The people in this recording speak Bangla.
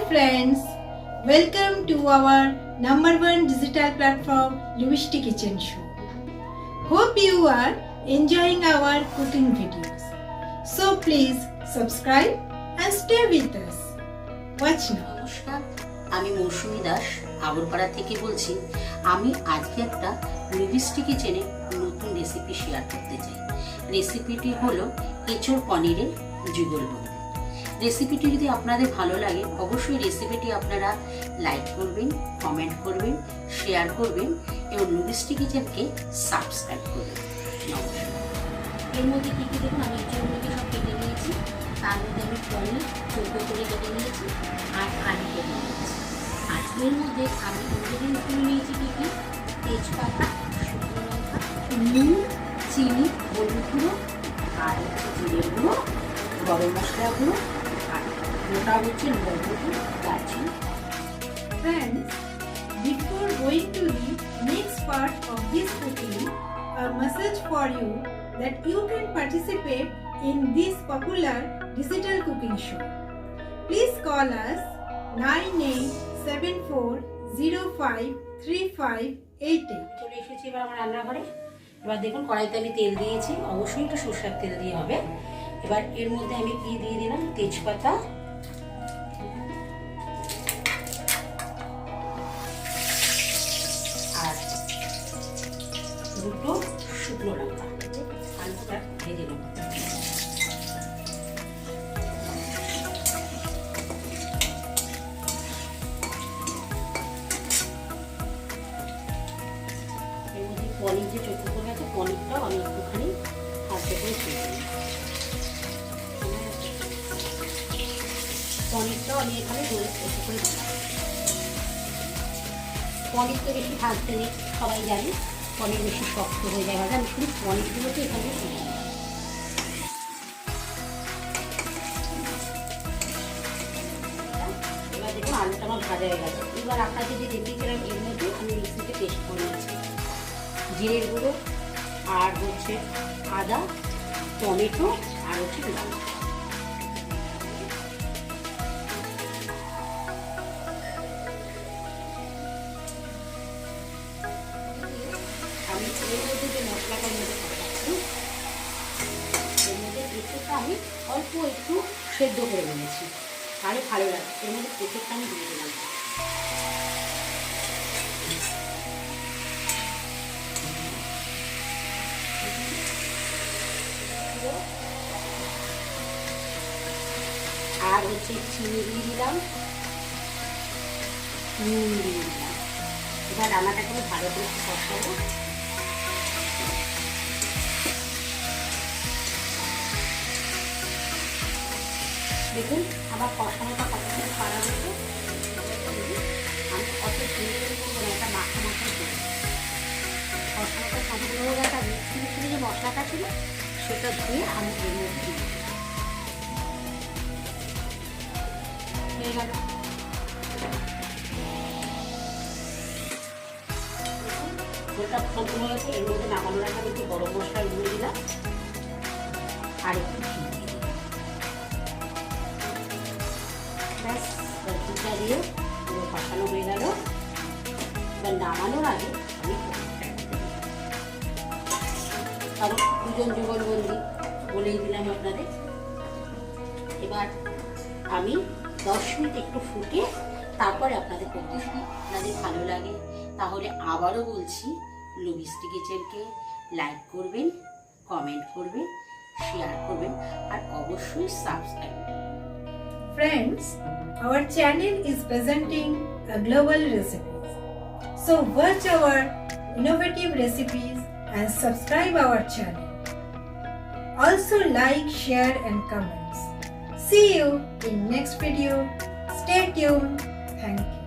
friends, welcome to our #1 digital platform Luvisty Kitchen Show. Hope you are enjoying our cooking videos. So please subscribe and stay with us. Watch now. নমস্কার, আমি মৌসুমি দাস আগরপাড়া থেকে বলছি। আমি আজকে একটা লুভিস্টি কিচেনে নতুন রেসিপি শেয়ার করতে চাই। রেসিপিটি হলো এঁচোড় পনিরের যুগলবন্দি। রেসিপিটি যদি আপনাদের ভালো লাগে অবশ্যই রেসিপিটি আপনারা লাইক করবেন, কমেন্ট করবেন, শেয়ার করবেন এবং লুভিস্টি কিচেনকে সাবস্ক্রাইব করবেন। নমস্কার। এর মধ্যে কী কী দেখুন, আমি এঁচোড়গুলোকে সব কেটে নিয়েছি। তার মধ্যে আমি পনির চৌকো করে কেটে নিয়েছি আর আলু কেটে নিয়েছি। আর এর মধ্যে আমি ইনগ্রিডিয়েন্টস তুলে নিয়েছি কী কী: তেজপাতা, শুকনো লঙ্কা, নুন, চিনি, হলুদ গুঁড়ো, আর জিরে গুঁড়ো, গরম মশলা গুঁড়ো, আর গোটা হচ্ছে লবঙ্গ, দারচিনি। Friends, before going to the next part of this cooking, a message for you that you can participate in this popular digital cooking show. Please call us 9874053588. চলে এসেছি এবার আমার রান্নাঘরে। এবার দেখুন কড়াইতে আমি তেল দিয়েছি, অবশ্যই একটু সরষের তেল দিয়ে হবে। এবার এর মধ্যে আমি কি দিয়ে দিলাম: তেজপাতা, আর দুটো শুকনো লঙ্কা। আলুটা ভেজে নেব। পনির যে চৌকো করে আছে, পনিরটাও আমি একটুখানি হাতে করে ছুঁয়ে দিই। পনিরটাও আমি এখানে চৌকো করে দিই। পনির তো বেশি ভাজতে নেই, সবাই জানে পনির বেশি শক্ত হয়ে যায় ভাজা। আমি শুধু পনিরগুলোকে এখানে ছুঁয়ে দিই। এবার দেখুন আলুটা আমার ভাজা হয়ে গেছে। এবার আপনাকে যে দেখিয়েছিলাম এর মধ্যে আমি মিক্সিতে পেস্ট করে নিয়েছি জিরের গুঁড়ো, আর হচ্ছে আদা, টমেটো, আর হচ্ছে লঙ্কা। আমি এর মধ্যে যে মশলাটার মধ্যে কষাচ্ছি, এর মধ্যে এঁচোড়টা আমি অল্প একটু সেদ্ধ করে নিয়েছি, তাহলে ভালো লাগে। এর মধ্যে এঁচোড়টা আমি দিয়ে দিলাম। আর হচ্ছে চিনি দিয়ে দিলাম, নুন দিয়ে দিলাম। এবার রান্নাটাকে আমি ভালো করে কষাবো। দেখুন আমার কষানোটা কতটা পারা হচ্ছে। আমি অত সুন্দর করবো না, একটা মাখা মাখা করবো। কষানোটা সম্পূর্ণ হয়ে একটা মিক্সি যে মশলাটা ছিল সেটা ধুয়ে আমি এর মধ্যে দিয়ে দিই। হয়ে গেল। ওটা সম্পূর্ণ হয়েছে। এর মধ্যে নামানোর আগে একটু গরম মশলা গুঁড়ো দিলাম আর একটু ঘি দিয়ে ব্যাস, ঘিটা দিয়ে পুরো কষানো হয়ে গেল। এবার নামানোর আগে আমি কারণ দুজন যুগলবন্দি বলেই দিলাম আপনাদের। এবার আমি 10 মিনিট একটু ফুটে তারপরে আপনাদের করতে শুনি। আপনাদের ভালো লাগে তাহলে আবারও বলছি, লুভিস্টি কিচেনকে লাইক করবেন, কমেন্ট করবেন, শেয়ার করবেন আর অবশ্যই সাবস্ক্রাইব করবেন। Friends, our channel is presenting a global recipes. So watch our innovative recipes and subscribe our channel. Also like, share and comments. See you in next video. Stay tuned. Thank you.